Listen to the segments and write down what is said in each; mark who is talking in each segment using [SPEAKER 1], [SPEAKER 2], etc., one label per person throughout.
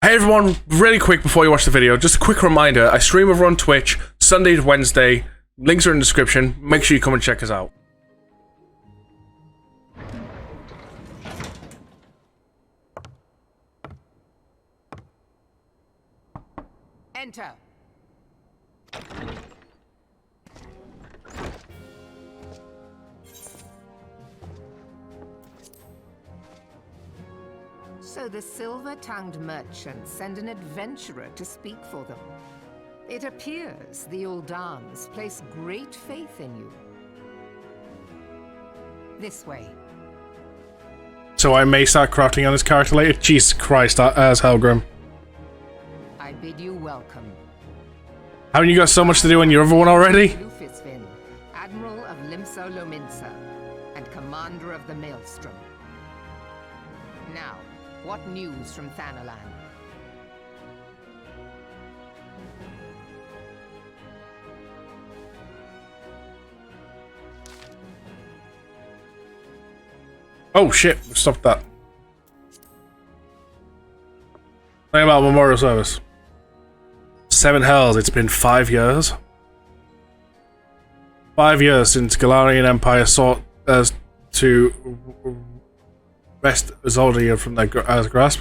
[SPEAKER 1] Hey everyone, really quick before you watch the video, just a quick reminder, I stream over on Twitch, Sunday to Wednesday, links are in the description, make sure you come and check us out.
[SPEAKER 2] Enter. So the silver-tongued merchants send an adventurer to speak for them. It appears the Uldans place great faith in you. This way.
[SPEAKER 1] So I may start crafting on this character later? Jesus Christ, as Helgrim.
[SPEAKER 2] I bid you welcome.
[SPEAKER 1] Haven't you got so much to do on your other one already?
[SPEAKER 2] Lufisvin, Admiral of Limso Lominsa, and Commander of the Maelstrom. Now, what news from Thanalan?
[SPEAKER 1] Oh shit, stop that. Think about Memorial Service. 7 hells, it's been 5 years. 5 years since Galarian Empire sought us to wrest Zoldia from their grasp.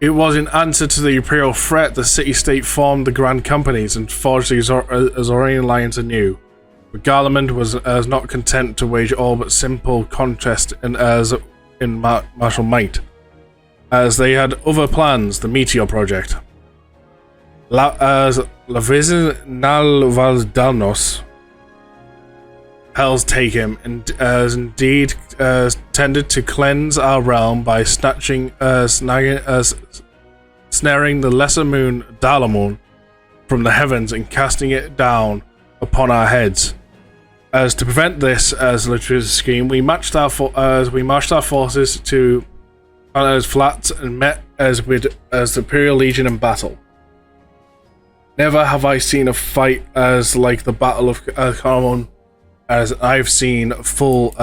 [SPEAKER 1] It was in answer to the Imperial threat the city-state formed the Grand Companies and forged the Azorian Alliance anew. But Garlemald was not content to wage all but simple contest in martial might, as they had other plans, the Meteor Project. As Lavizin Nalvaldanos, hells take him, and as indeed tended to cleanse our realm by snaring the lesser moon Dalamun from the heavens and casting it down upon our heads. As to prevent this, as literally scheme, we marched our forces to Anna's flats and met as the Imperial Legion in battle. Never have I seen a fight as like the Battle of Carmon, as I've seen full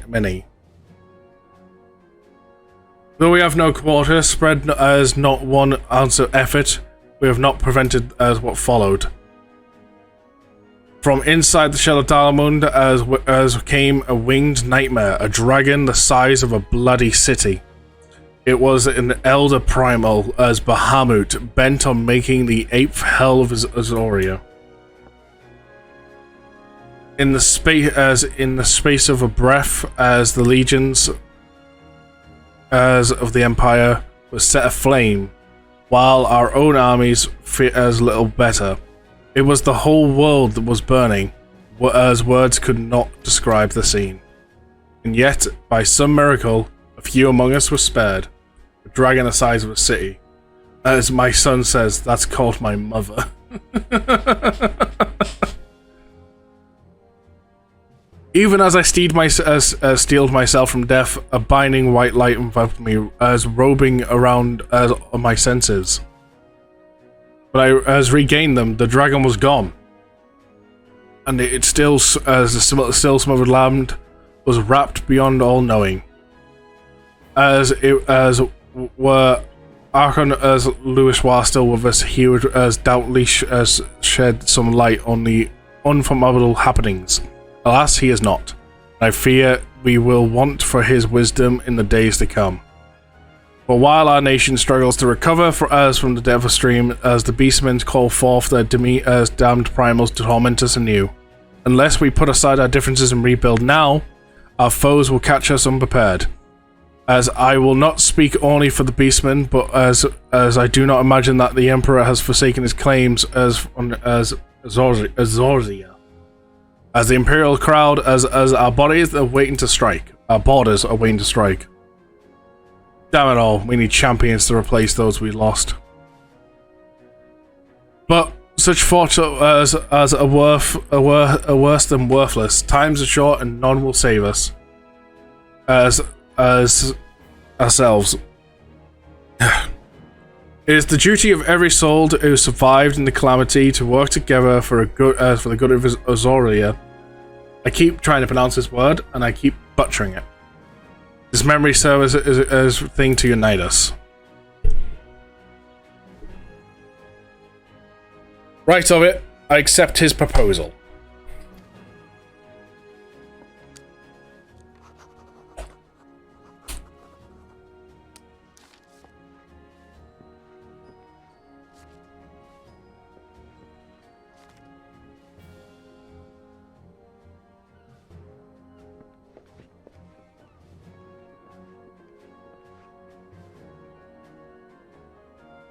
[SPEAKER 1] many. Though we have no quarter, spread as not one ounce of effort, we have not prevented as what followed. From inside the shell of Dalamund as came a winged nightmare, a dragon the size of a bloody city. It was an elder primal as Bahamut, bent on making the 8th hell of Azoria. In the space of a breath, as the legions as of the Empire was set aflame, while our own armies fit as little better. It was the whole world that was burning, as words could not describe the scene. And yet, by some miracle, a few among us were spared. A dragon the size of a city. As my son says, that's called my mother. Even as I steeled myself from death, a binding white light enveloped me, as robing around my senses. But I regained them, the dragon was gone. And it still, as the still smothered land, was wrapped beyond all knowing. As were Archon as Lewis was still with us, he would doubtly shed some light on the unformidable happenings. Alas, he is not. I fear we will want for his wisdom in the days to come. But while our nation struggles to recover from the Devil Stream, as the Beastmen call forth their damned primals to torment us anew. Unless we put aside our differences and rebuild now, our foes will catch us unprepared. As I will not speak only for the Beastmen, but as I do not imagine that the Emperor has forsaken his claims as Zorzia. As the Imperial crowd, as our bodies are waiting to strike. Our borders are waiting to strike. Damn it all, we need champions to replace those we lost. But such thoughts are worse than worthless. Times are short and none will save us. As ourselves. It is the duty of every soul who survived in the calamity to work together for the good of Azoria. I keep trying to pronounce this word and I keep butchering it. His memory serves as a thing to unite us. Right of it. I accept his proposal.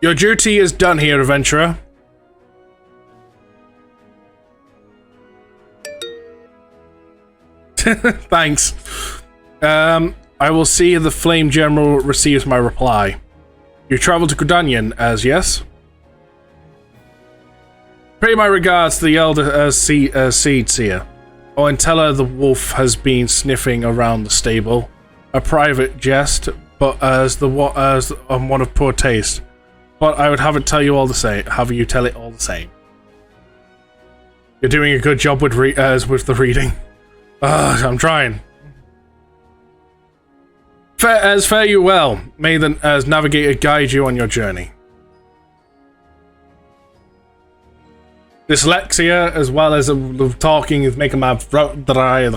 [SPEAKER 1] Your duty is done here, adventurer. Thanks. I will see if the Flame General receives my reply. You travel to Kudanyan, as yes? Pay my regards to the Elder Seed Seer. Oh, and tell her the wolf has been sniffing around the stable. A private jest, but as one of poor taste. But I would have it tell you all the same. Have you tell it all the same. You're doing a good job with the reading. I'm trying. Fare you well. May the navigator guide you on your journey. Dyslexia, as well as the talking, is making my throat dry.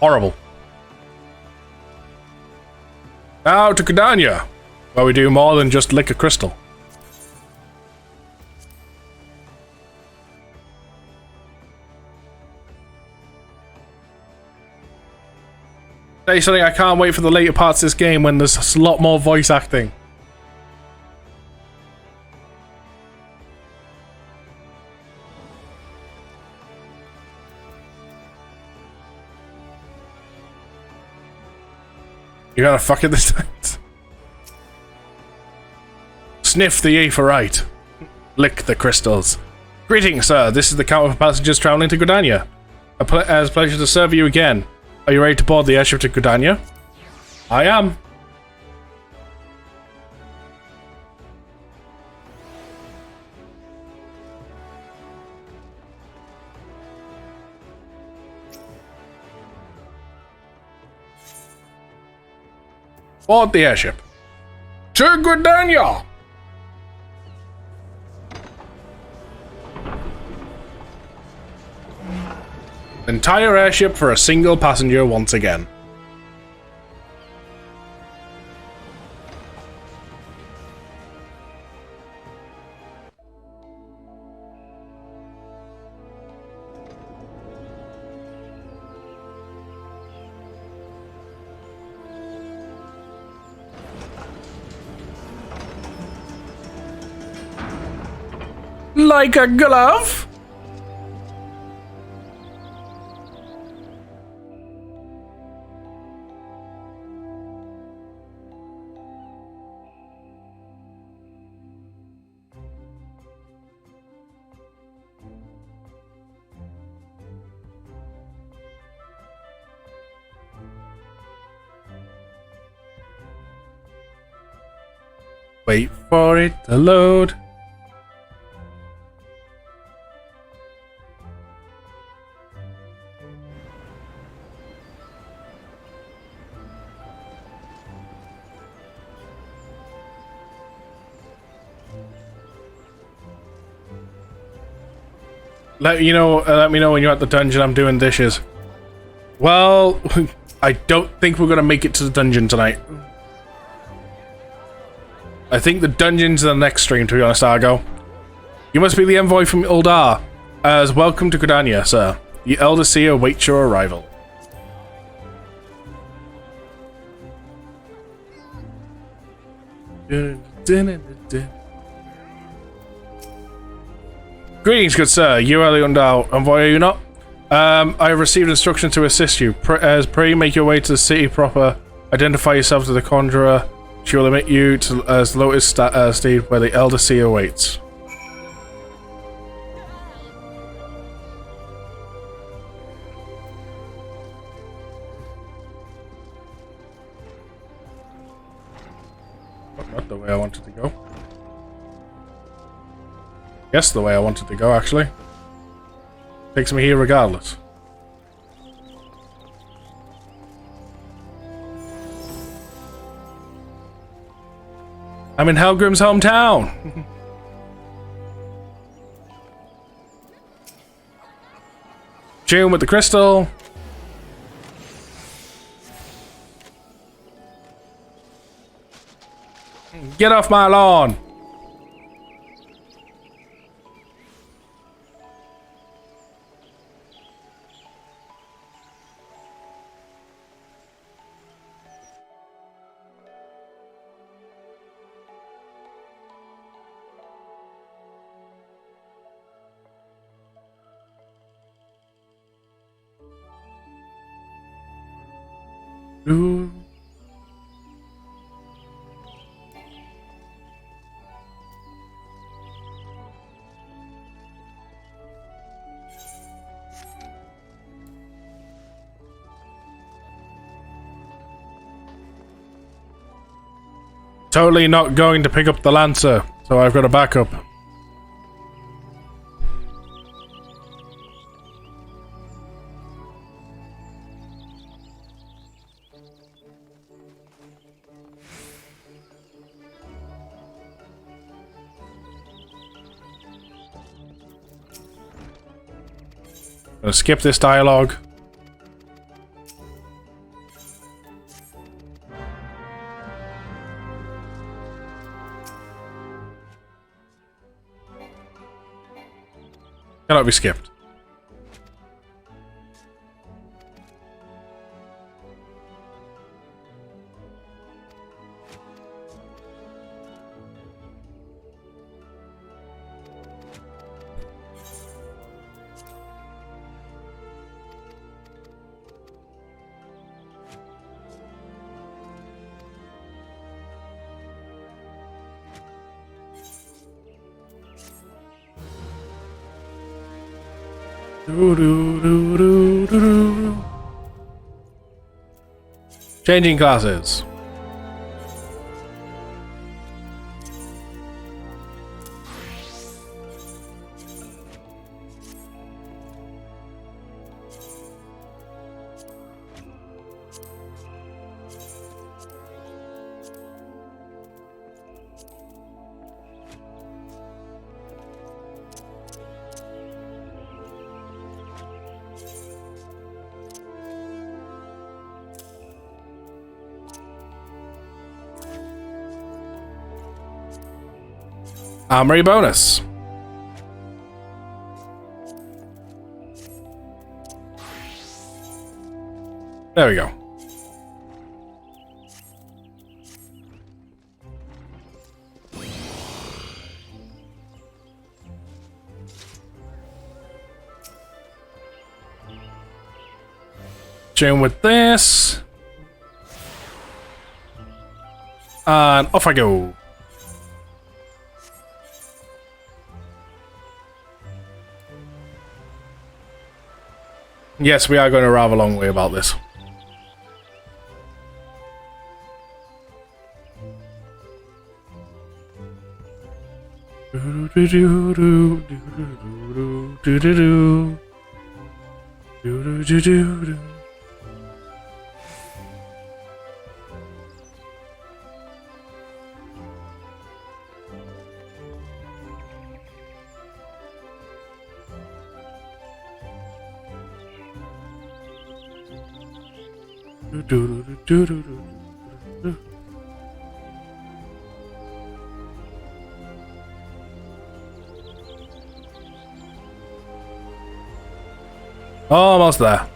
[SPEAKER 1] Horrible. Now to Kudanya, where we do more than just lick a crystal. Say something, I can't wait for the later parts of this game when there's a lot more voice acting. You gotta fuck it this time. Sniff the aephorite. Lick the crystals. Greetings, sir. This is the count of passengers traveling to Gudanya. It's a pleasure to serve you again. Are you ready to board the airship to Gudanya? I am. Board the airship. To Gudanya! Entire airship for a single passenger once again. Like a glove? Wait for it to load. Let me know when you're at the dungeon. I'm doing dishes. Well, I don't think we're gonna make it to the dungeon tonight. I think the dungeon's the next stream, to be honest, Argo. You must be the envoy from Uldar. As welcome to Gudanya, sir. The Elder Seer awaits your arrival. Greetings, good sir. You are the Uldar envoy, are you not? I have received instructions to assist you. Pray make your way to the city proper. Identify yourself to the Conjurer. She will admit you to Lotus Steed, where the Elder Seer awaits. Not the way I wanted to go. Yes, the way I wanted to go, actually. Takes me here regardless. I'm in Helgrim's hometown. June with the crystal. Get off my lawn. Ooh. Totally not going to pick up the Lancer, so I've got a backup. I'm gonna skip this dialogue. Cannot be skipped. Changing classes. Armory bonus. There we go. Chain with this. And off I go. Yes, we are going a rather long way about this. Almost there.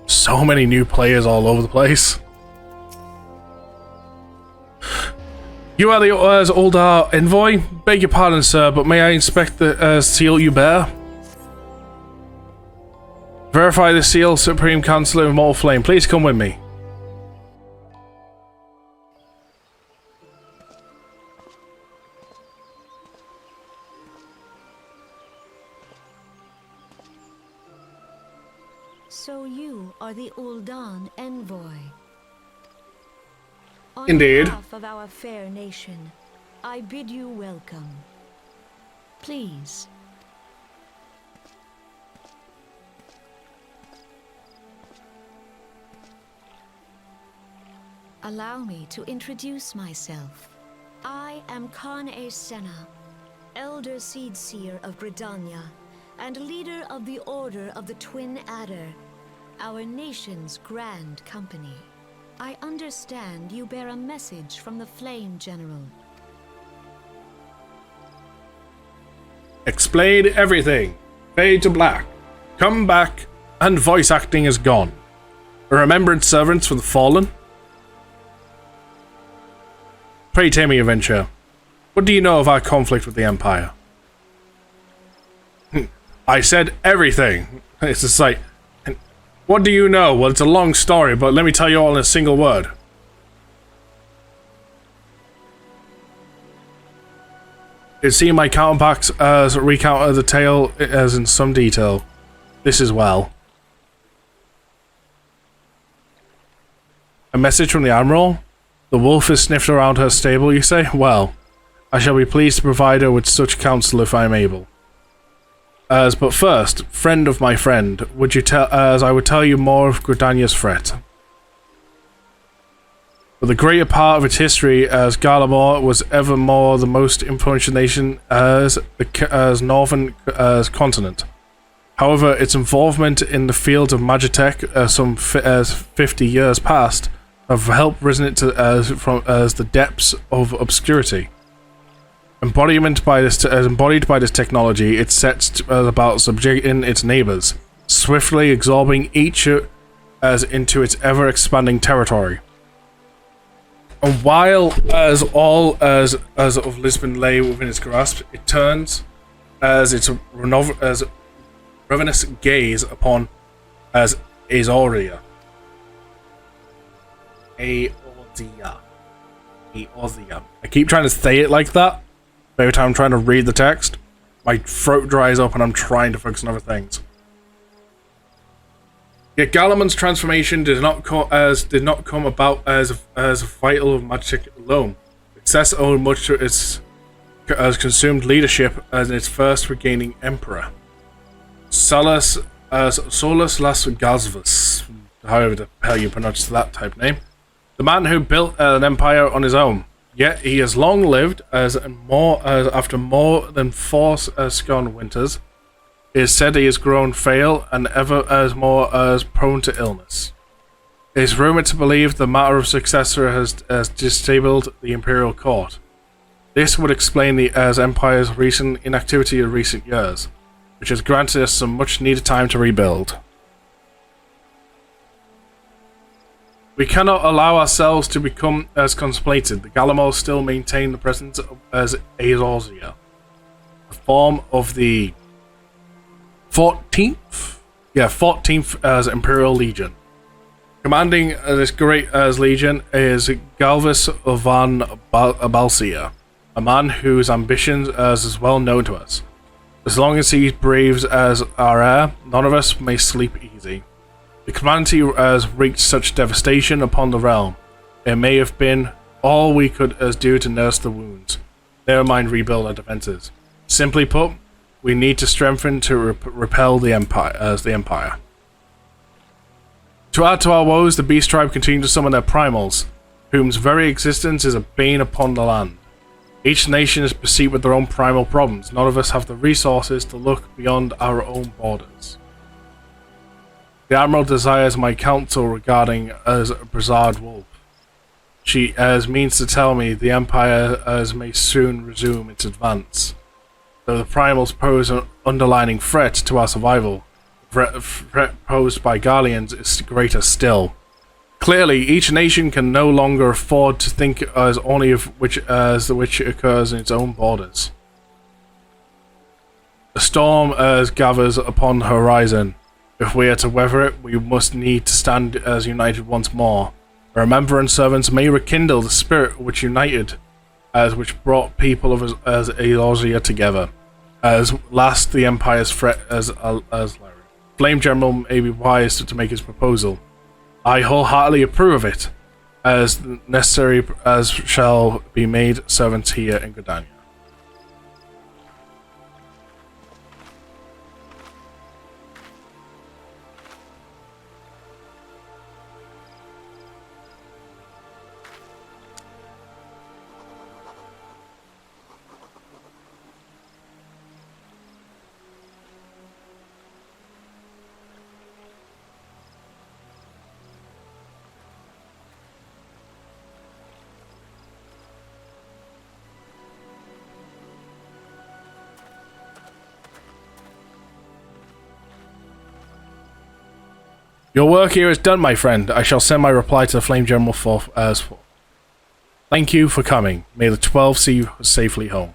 [SPEAKER 1] So many new players all over the place. You are the Uldar envoy? Beg your pardon, sir, but may I inspect the seal you bear? Verify the seal, Supreme Counselor of Mortal Flame. Please come with me.
[SPEAKER 3] So you are the Uldan envoy.
[SPEAKER 1] Indeed.
[SPEAKER 3] On behalf of our fair nation, I bid you welcome. Please. Allow me to introduce myself. I am Khan-e Senna, Elder Seedseer of Gridania, and leader of the Order of the Twin Adder, our nation's grand company. I understand you bear a message from the Flame General.
[SPEAKER 1] Explain everything. Fade to black. Come back, and voice acting is gone. A remembrance servants for the fallen? Pray tell me, Adventure, what do you know of our conflict with the Empire? I said everything. It's just like, what do you know? Well, it's a long story, but let me tell you all in a single word. It seemed my counterparts as recounted the tale as in some detail. This as well. A message from the Admiral? The wolf is sniffed around her stable, you say? Well, I shall be pleased to provide her with such counsel if I am able. But first, friend of my friend, would you tell, as I would tell you more of Gridania's threat. For the greater part of its history, as Garlemald was evermore the most influential nation as northern continent. However, its involvement in the field of Magitech some 50 years past have helped risen it to as the depths of obscurity. Embodied by this technology, it sets about subjugating its neighbors, swiftly absorbing each as into its ever-expanding territory. And while as all as of Lisbon lay within its grasp, it turns as its ravenous gaze upon as Azoria. Aorzia. I keep trying to say it like that. Every time I'm trying to read the text, my throat dries up and I'm trying to focus on other things. Yet Garlemald's transformation did not come about as vital of magic alone. Success owed much to its consumed leadership as its first regaining emperor. Solus Las Galsvus, however the hell you pronounce that type name. The man who built an empire on his own, yet he has long lived after more than 4 scone winters. It is said he has grown frail and ever more prone to illness. It is rumored to believe the matter of successor has disabled the imperial court. This would explain the empire's recent inactivity in recent years, which has granted us some much needed time to rebuild. We cannot allow ourselves to become as contemplated. The Garlemald still maintain the presence as Azoria, a form of the 14th as Imperial Legion. Commanding this great legion is Galvus van Balsia, a man whose ambitions is well known to us. As long as he braves as our heir, none of us may sleep easy. The calamity has wreaked such devastation upon the realm. It may have been all we could do to nurse the wounds. Never mind rebuild our defenses. Simply put, we need to strengthen to repel the empire. To add to our woes, the beast tribe continue to summon their primals, whose very existence is a bane upon the land. Each nation is beset with their own primal problems. None of us have the resources to look beyond our own borders. The Admiral desires my counsel regarding a Brazard wolf. She means to tell me the Empire may soon resume its advance. Though the primals pose an underlying threat to our survival, the threat posed by Garleans is greater still. Clearly, each nation can no longer afford to think as only of which occurs in its own borders. A storm gathers upon the horizon. If we are to weather it, we must need to stand as united once more. Remembrance servants may rekindle the spirit which united, which brought people of as Azoria together. As last the Empire's threat as Flame General may be wise to make his proposal. I wholeheartedly approve of it. as necessary as shall be made servants here in Gridania. Your work here is done, my friend. I shall send my reply to the Flame General forth as for. Thank you for coming. May the 12 see you safely home.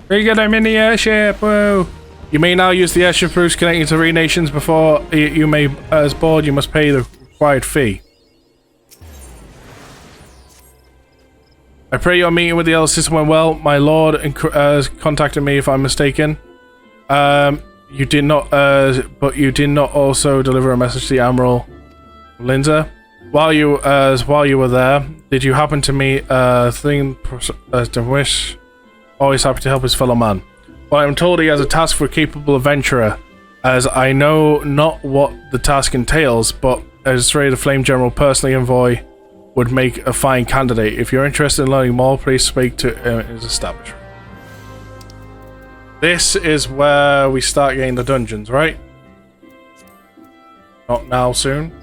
[SPEAKER 1] Very good, I'm in the airship. Whoa. You may now use the airship routes connecting to three nations. Before you may as board, you must pay the required fee. I pray your meeting with the elder system went well. My lord contacted me if I'm mistaken. You did not, but you did not also deliver a message to the Admiral Linda. While you were there, did you happen to meet Wish? Always happy to help his fellow man. Well, I'm told he has a task for a capable adventurer, as I know not what the task entails, but as the Flame General personally envoy would make a fine candidate. If you're interested in learning more, please speak to his establishment. This is where we start getting the dungeons, right? Not now, soon.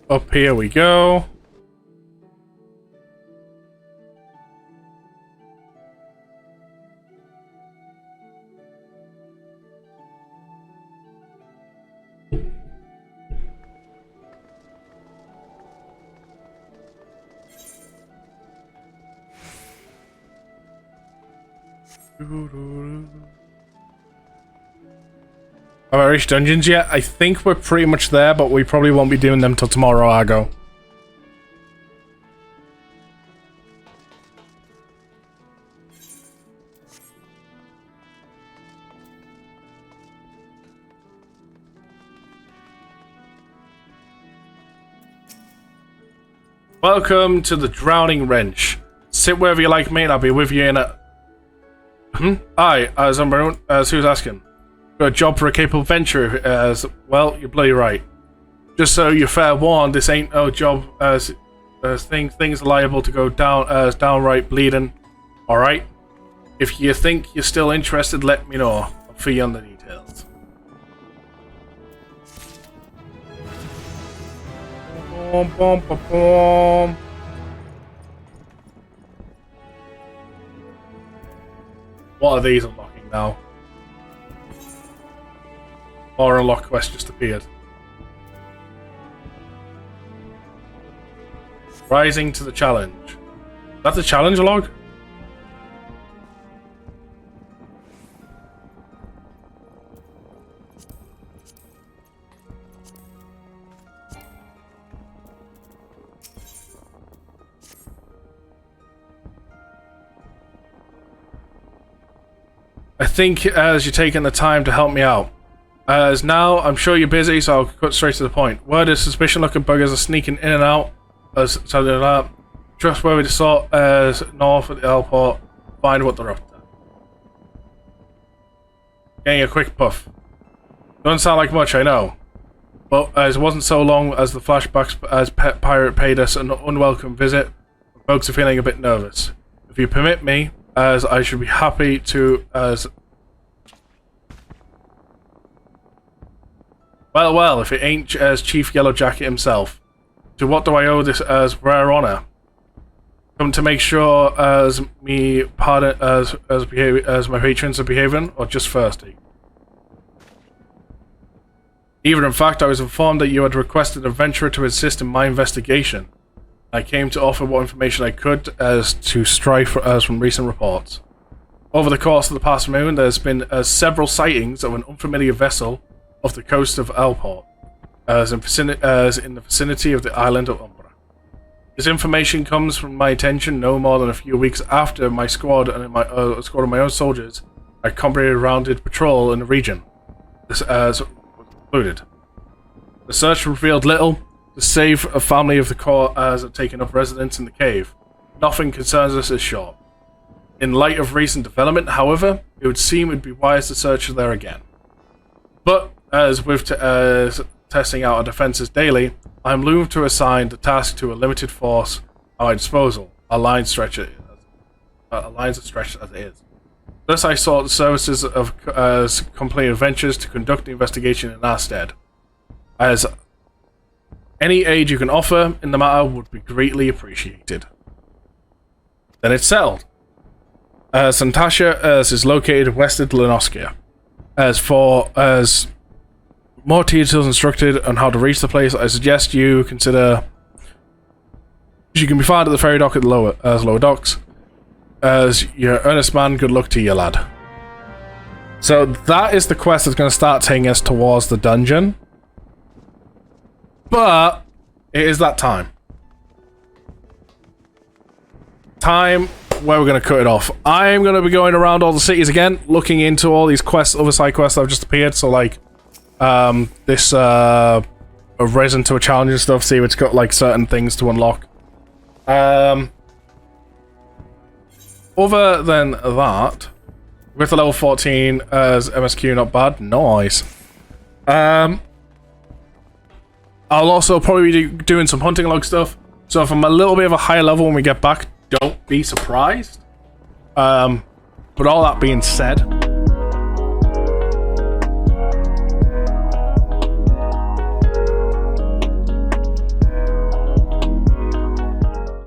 [SPEAKER 1] Up here we go. Have I reached dungeons yet? I think we're pretty much there, but we probably won't be doing them till tomorrow, Argo. Welcome to the Drowning Wrench. Sit wherever you like, mate. I'll be with you in a... Aye, who's asking? Got a job for a capable venturer, as well, you're bloody right. Just so you're fair warned, this ain't no job as things are liable to go down as downright bleeding. Alright? If you think you're still interested, let me know. I'll fill you on the details. Boom, boom, boom, boom. What are these unlocking now? Or unlock quest just appeared. Rising to the challenge. Is that the challenge log? I think as you're taking the time to help me out. As now, I'm sure you're busy, so I'll cut straight to the point. Word is suspicion-looking buggers are sneaking in and out. Trustworthy to sort as north at the airport. Find what they're up to. Getting a quick puff. Doesn't sound like much, I know. But as it wasn't so long as the flashbacks as Pet Pirate paid us an unwelcome visit, folks are feeling a bit nervous. If you permit me, as I should be happy to, Well, well, if it ain't as Chief Yellow Jacket himself. To what do I owe this as rare honor? Come to make sure as me pardon as my patrons are behaving, or just thirsty? Even in fact, I was informed that you had requested an adventurer to assist in my investigation. I came to offer what information I could as to strife as from recent reports. Over the course of the past moon, there's been several sightings of an unfamiliar vessel off the coast of Alport, as in the vicinity of the island of Umbra. This information comes from my attention no more than a few weeks after my squad and my squad of my own soldiers had completed a rounded patrol in the region. This was concluded. The search revealed little. To save a family of the core as have taken up residence in the cave. Nothing concerns us as short. In light of recent development, however, it would seem it would be wise to search there again. But as with testing out our defenses daily, I am moved to assign the task to a limited force at my disposal. Our lines are stretched as it is. Thus, I sought the services of complete adventures to conduct the investigation in our stead. As any aid you can offer in the matter would be greatly appreciated. Then it's settled. Santasha is located west of Lenoskia. As more details instructed on how to reach the place, I suggest you consider. You can be found at the ferry dock at the lower docks. As your earnest man, good luck to you, lad. So that is the quest that's going to start taking us towards the dungeon. But it is that time. Time where we're going to cut it off. I'm going to be going around all the cities again, looking into all these quests, other side quests that have just appeared. So like, this a resin to a challenge and stuff. See if it's got like certain things to unlock. Other than that, with the level 14 as MSQ, not bad. Nice. I'll also probably be doing some hunting log stuff. So if I'm a little bit of a higher level when we get back, don't be surprised. But all that being said,